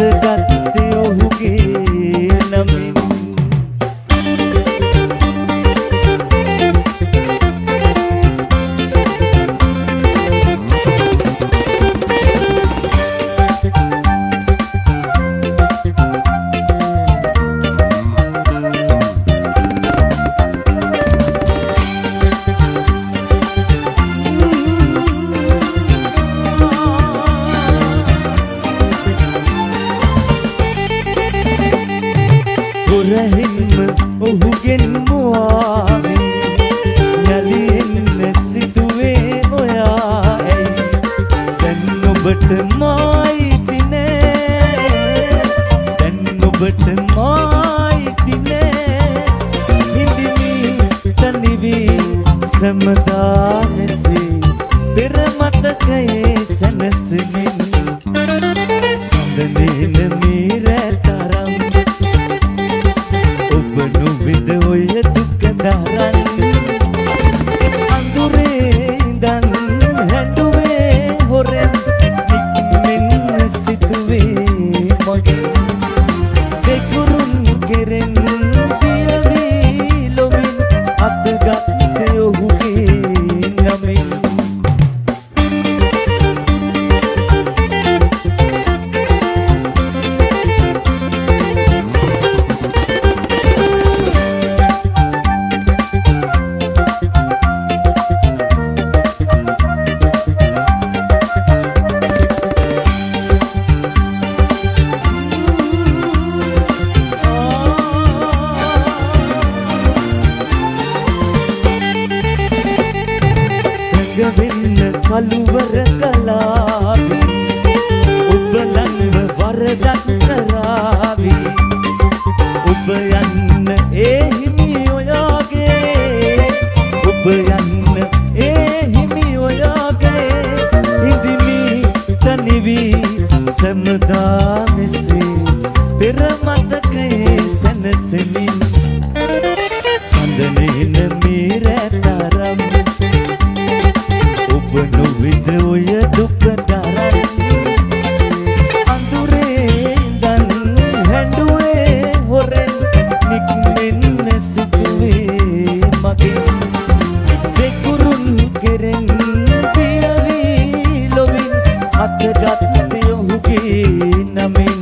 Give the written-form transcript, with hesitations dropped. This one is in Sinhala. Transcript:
අතගත්තේ ඔහුගේ නමින්. රහින්ම ඔහුගෙන් මුවාවෙන් යලි එන්න සිදුවේ ඔයා ඇයි දැන් ඔබට මායිති නෑ දැන් ඔබට මායිති නෑ හිඳිමි තනිවී සමදා මෙසේ පෙර මතකයේ සැනසෙමින් සඳනේන මේ රැතරම් නොවිද ඔය දුක දරන් අඳුරේ ඉඳන් හැඬුවේ හොරෙන් නික්මෙන්න සිදුවේ මගෙන් දෙකුරුන් කෙරෙන් පියවි ලොවින් අතගත්තේ ඔහුගේ නමින්. වෙන්න කළුවර කලාවි ඔබ ලංව වරදක් කරාවි ඔබ යන්න ඒ හිමි ඔයාගේ ඔබ යන්න ඒ හිමි ඔයාගේ හිඳිමි තනිවී සමදා මෙසේ පෙර මතකයේ සැනසෙමින් සඳනේන මේ රැතරම් නොවිද ඔය දුක දරන් අඳුරේ ඉඳන් හැඬුවේ හොරෙන් නික්මෙන්න සිදුවේ මගෙන් දෙකුරුන් කෙරෙන් පියවි ලොවින් අතගත්තේ ඔහුගේ නමින්.